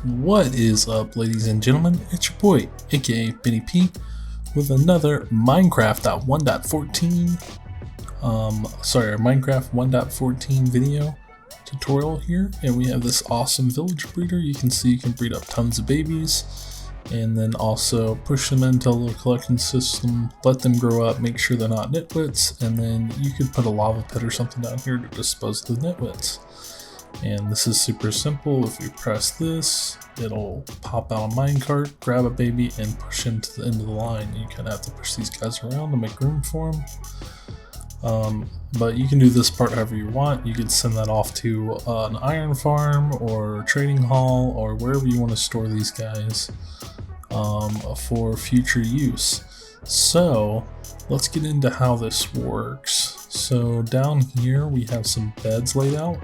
What is up, ladies and gentlemen? It's your boy, aka Benny P, with another Minecraft 1.14 Minecraft 1.14 video tutorial here, and we have this awesome village breeder. You can see you can breed up tons of babies and then also push them into a little collection system, let them grow up, make sure they're not nitwits, and then you could put a lava pit or something down here to dispose of the nitwits. And this is super simple. If you press this, it'll pop out a minecart, grab a baby, and push him to the end of the line. You kind of have to push these guys around to make room for them. But you can do this part however you want. You could send that off to an iron farm or trading hall or wherever you want to store these guys for future use. So let's get into how this works. So down here we have some beds laid out.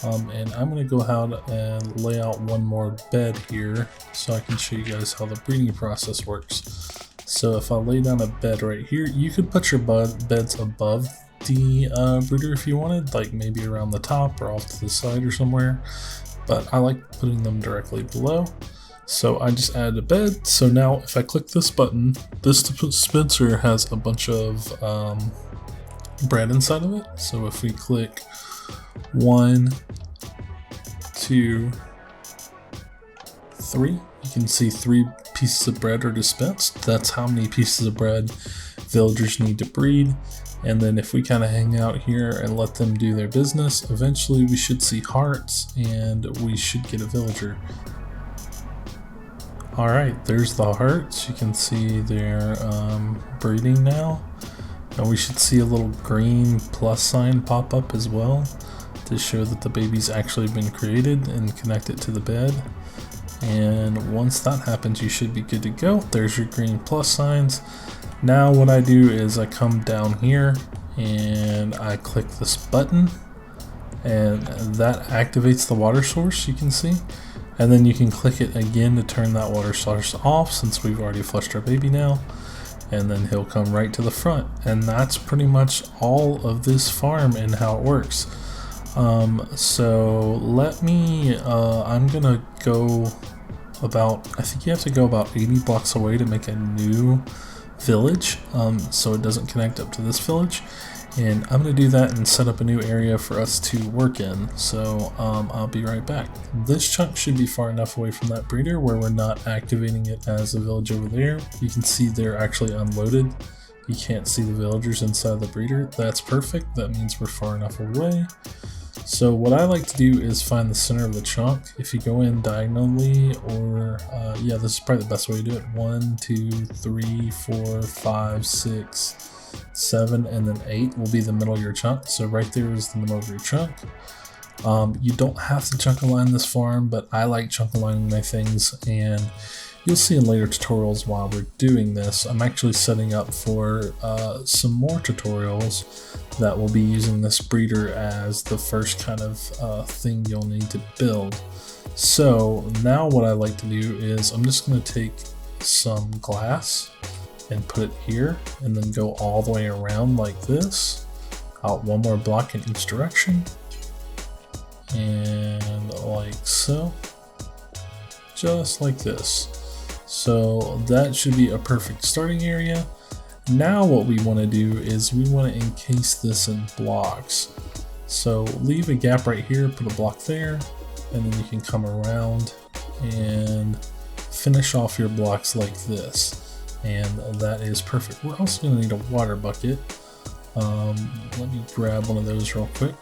And I'm going to go ahead and lay out one more bed here so I can show you guys how the breeding process works. So if I lay down a bed right here, you could put your beds above the breeder if you wanted, like maybe around the top or off to the side or somewhere, but I like putting them directly below. So I just added a bed. So now if I click this button, this dispenser has a bunch of bread inside of it. So if we click 1, 2, 3, you can see 3 pieces of bread are dispensed. That's how many pieces of bread villagers need to breed. And then if we kind of hang out here and let them do their business, eventually we should see hearts and we should get a villager. Alright, there's the hearts. You can see they're breeding now. And we should see a little green plus sign pop up as well to show that the baby's actually been created and connect it to the bed. And once that happens, you should be good to go. There's your green plus signs. Now what I do is I come down here and I click this button, and that activates the water source, you can see. And then you can click it again to turn that water source off, since we've already flushed our baby now. And then he'll come right to the front. And that's pretty much all of this farm and how it works. So let me, I'm gonna go about, I think you have to go about 80 blocks away to make a new village, so it doesn't connect up to this village. And I'm gonna do that and set up a new area for us to work in. So I'll be right back. This chunk should be far enough away from that breeder where we're not activating it as a village over there. You can see they're actually unloaded. You can't see the villagers inside the breeder. That's perfect. That means we're far enough away. So what I like to do is find the center of the chunk. If you go in diagonally, or yeah, this is probably the best way to do it. 1, 2, 3, 4, 5, 6, 7, and then 8 will be the middle of your chunk. So right there is the middle of your chunk. You don't have to chunk align this farm, but I like chunk aligning my things, and you'll see in later tutorials while we're doing this. I'm actually setting up for some more tutorials that will be using this breeder as the first kind of thing you'll need to build. So now what I like to do is I'm just going to take some glass and put it here, and then go all the way around like this, out one more block in each direction, and like so, just like this. So that should be a perfect starting area. Now what we want to do is we want to encase this in blocks. So leave a gap right here, put a block there, and then you can come around and finish off your blocks like this. And that is perfect. We're also going to need a water bucket. Let me grab one of those real quick.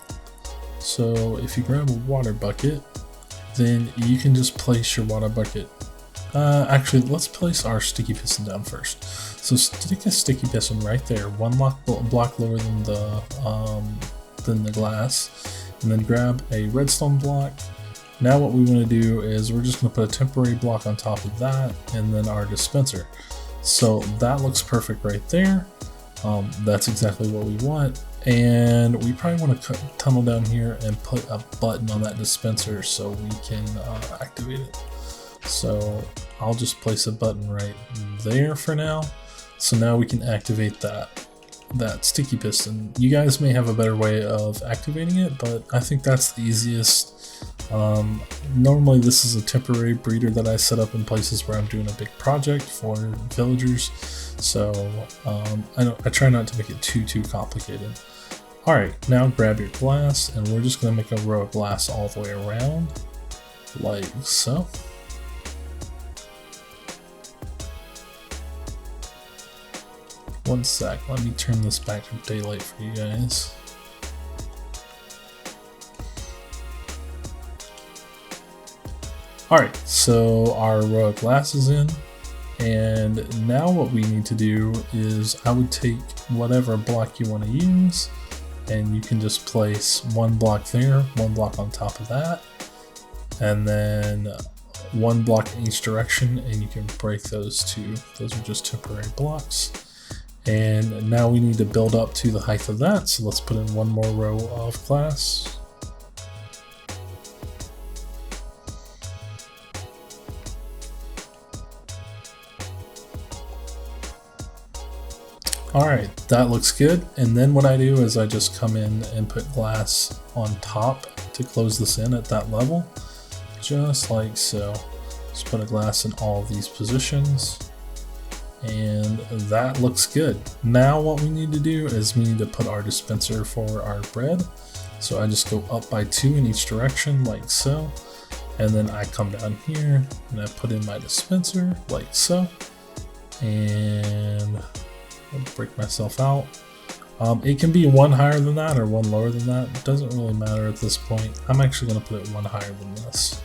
So if you grab a water bucket, then you can just place your water bucket. Actually, let's place our sticky piston down first. So stick a sticky piston right there, one block lower than the glass, and then grab a redstone block. Now what we want to do is we're just going to put a temporary block on top of that, and then our dispenser. So that looks perfect right there. That's exactly what we want. And we probably want to tunnel down here and put a button on that dispenser so we can activate it. So I'll just place a button right there for now. So now we can activate that sticky piston. You guys may have a better way of activating it, but I think that's the easiest Normally this is a temporary breeder that I set up in places where I'm doing a big project for villagers, so I try not to make it too complicated. Alright, now grab your glass, and we're just going to make a row of glass all the way around, like so. One sec, let me turn this back to daylight for you guys. Alright, so our row of glass is in, and now what we need to do is I would take whatever block you want to use, and you can just place one block there, one block on top of that, and then one block in each direction, and you can break those two. Those are just temporary blocks. And now we need to build up to the height of that, so let's put in one more row of glass. Alright, that looks good. And then what I do is I just come in and put glass on top to close this in at that level, just like so. Just put a glass in all of these positions, and that looks good. Now what we need to do is we need to put our dispenser for our bread. So I just go up by 2 in each direction, like so. And then I come down here and I put in my dispenser, like so. And I'll break myself out. It can be one higher than that or one lower than that. It doesn't really matter at this point. I'm actually going to put it one higher than this.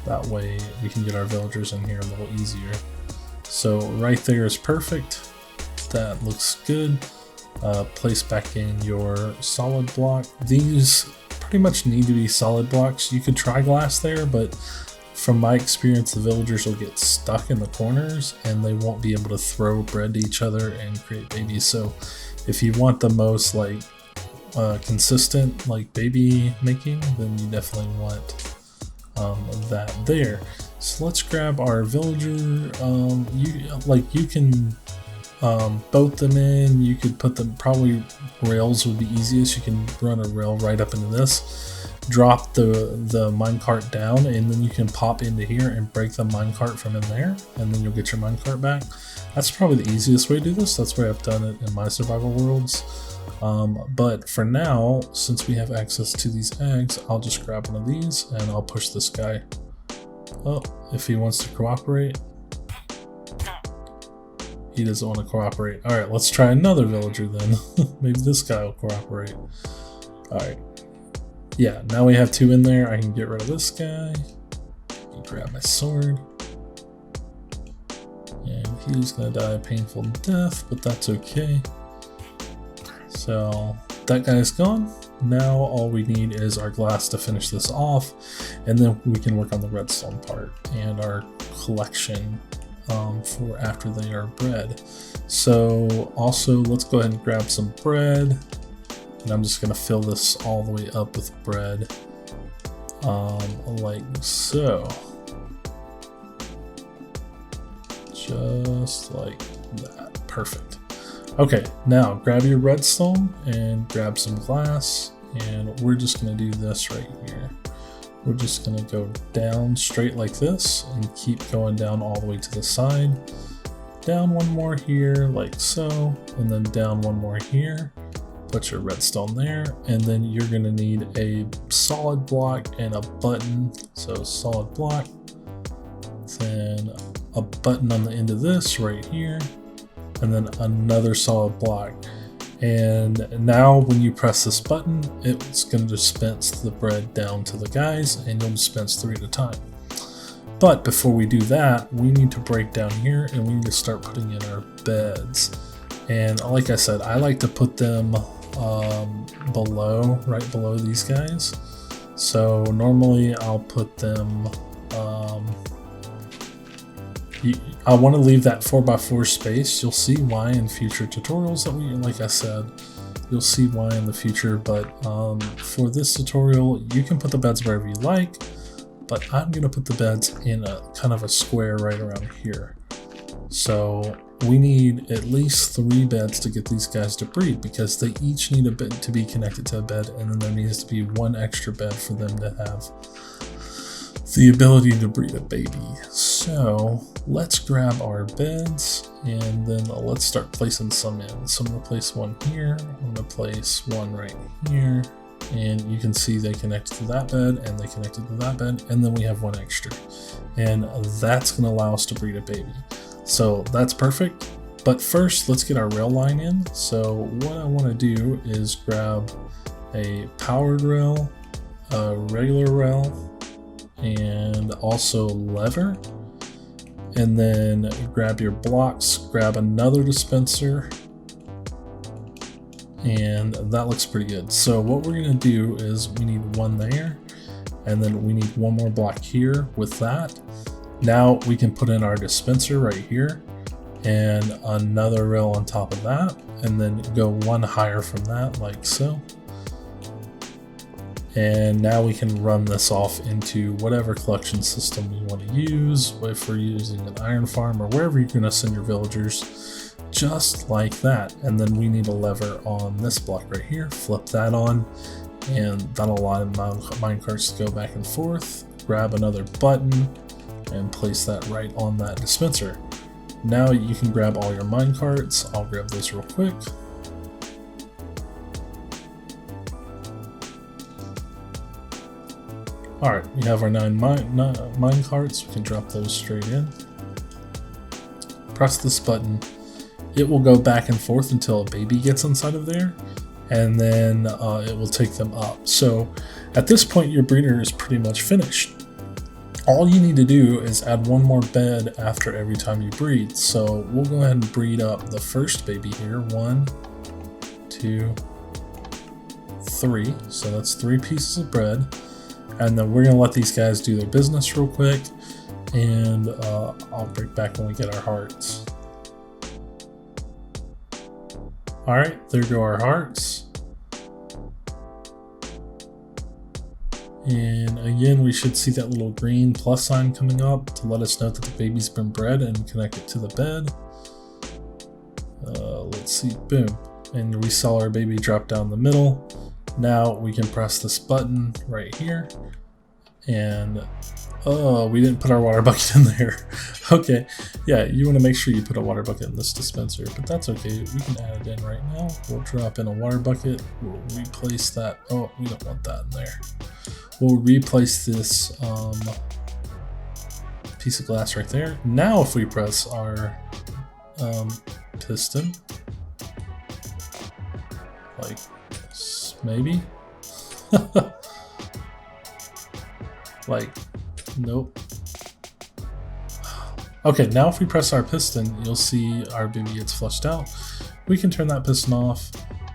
That way we can get our villagers in here a little easier. So right there is perfect. That looks good. Place back in your solid block. These pretty much need to be solid blocks. You could try glass there, but from my experience, the villagers will get stuck in the corners and they won't be able to throw bread to each other and create babies. So if you want the most like consistent like baby making, then you definitely want that there. So let's grab our villager. You can boat them in. You could put them, probably rails would be easiest. You can run a rail right up into this. Drop the minecart down, and then you can pop into here and break the minecart from in there, and then you'll get your minecart back. That's probably the easiest way to do this. That's why I've done it in my survival worlds. But for now, since we have access to these eggs, I'll just grab one of these and I'll push this guy. Oh, if he wants to cooperate. He doesn't want to cooperate. Alright, let's try another villager then. Maybe this guy will cooperate. Alright. Yeah, now we have 2 in there. I can get rid of this guy. Grab my sword. And he's gonna die a painful death, but that's okay. So that guy's gone. Now all we need is our glass to finish this off, and then we can work on the redstone part and our collection for after they are bred. So also let's go ahead and grab some bread. And I'm just gonna fill this all the way up with bread, like so. Just like that, perfect. Okay, now grab your redstone and grab some glass, and we're just gonna do this right here. We're just gonna go down straight like this and keep going down all the way to the side. Down one more here, like so, and then down one more here. Put your redstone there, and then you're gonna need a solid block and a button. So solid block, then a button on the end of this right here, and then another solid block. And now when you press this button, it's gonna dispense the bread down to the guys, and you'll dispense 3 at a time. But before we do that, we need to break down here and we need to start putting in our beds. And like I said, I like to put them right below these guys. So normally I'll put them, I want to leave that 4x4 space. You'll see why in future tutorials like I said, you'll see why in the future, but for this tutorial, you can put the beds wherever you like, but I'm going to put the beds in a kind of a square right around here. So we need at least 3 beds to get these guys to breed, because they each need a bed to be connected to a bed, and then there needs to be 1 extra bed for them to have the ability to breed a baby. So let's grab our beds and then let's start placing some in. So I'm going to place 1 here, I'm going to place 1 right here, and you can see they connected to that bed and they connected to that bed, and then we have 1 extra, and that's going to allow us to breed a baby. So that's perfect. But first, let's get our rail line in. So what I want to do is grab a powered rail, a regular rail, and also lever, and then grab your blocks, grab another dispenser, and that looks pretty good. So what we're going to do is we need 1 there, and then we need 1 more block here with that. Now we can put in our dispenser right here and another rail on top of that, and then go 1 higher from that, like so. And now we can run this off into whatever collection system you want to use, if we're using an iron farm or wherever you're going to send your villagers, just like that. And then we need a lever on this block right here, flip that on, and that'll allow minecarts to go back and forth. Grab another button and place that right on that dispenser. Now you can grab all your minecarts. I'll grab those real quick. Alright, we have our 9 mine carts. We can drop those straight in. Press this button. It will go back and forth until a baby gets inside of there, and then it will take them up. So at this point, your breeder is pretty much finished. All you need to do is add 1 more bed after every time you breed. So we'll go ahead and breed up the first baby here. 1, 2, 3. So that's 3 pieces of bread. And then we're going to let these guys do their business real quick, and I'll break back when we get our hearts. Alright, there go our hearts. And again, we should see that little green plus sign coming up to let us know that the baby's been bred and connect it to the bed. Let's see, boom. And we saw our baby drop down the middle. Now we can press this button right here, and oh, we didn't put our water bucket in there. Okay, yeah, you want to make sure you put a water bucket in this dispenser, but that's okay. We can add it in right now. We'll drop in a water bucket. We'll replace that. Oh, we don't want that in there. We'll replace this piece of glass right there. Now if we press our piston, like maybe, like, nope. Okay, now if we press our piston, you'll see our baby gets flushed out. We can turn that piston off,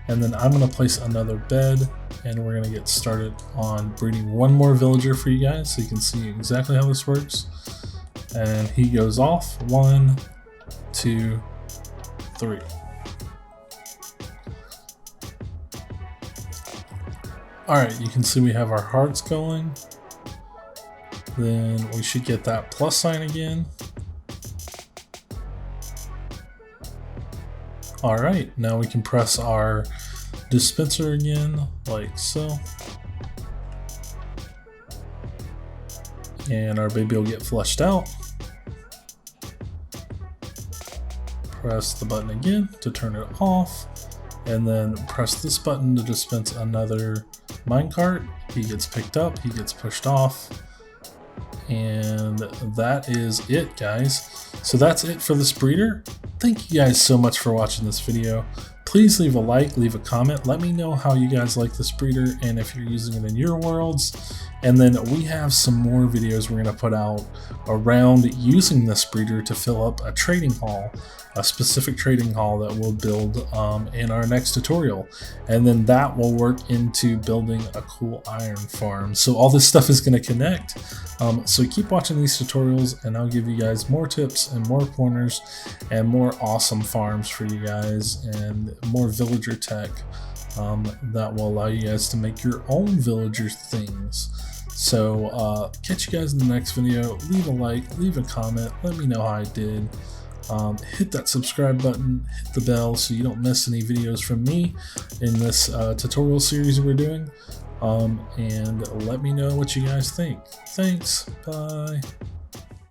and then I'm going to place another bed, and we're going to get started on breeding 1 more villager for you guys so you can see exactly how this works. And he goes off. 1, 2, 3. Alright, you can see we have our hearts going. Then we should get that plus sign again. Alright, now we can press our dispenser again, like so. And our baby will get flushed out. Press the button again to turn it off, and then press this button to dispense another minecart. He gets picked up, he gets pushed off, and that is it, guys. So that's it for this breeder. Thank you guys so much for watching this video. Please leave a like, leave a comment, let me know how you guys like this breeder and if you're using it in your worlds. And then we have some more videos we're going to put out around using this breeder to fill up a trading hall, a specific trading hall that we'll build in our next tutorial. And then that will work into building a cool iron farm. So all this stuff is going to connect. So keep watching these tutorials, and I'll give you guys more tips and more pointers and more awesome farms for you guys, and more villager tech that will allow you guys to make your own villager things. So catch you guys in the next video. Leave a like, leave a comment, let me know how I did. hit that subscribe button, hit the bell so you don't miss any videos from me in this tutorial series we're doing, and let me know what you guys think. Thanks, bye.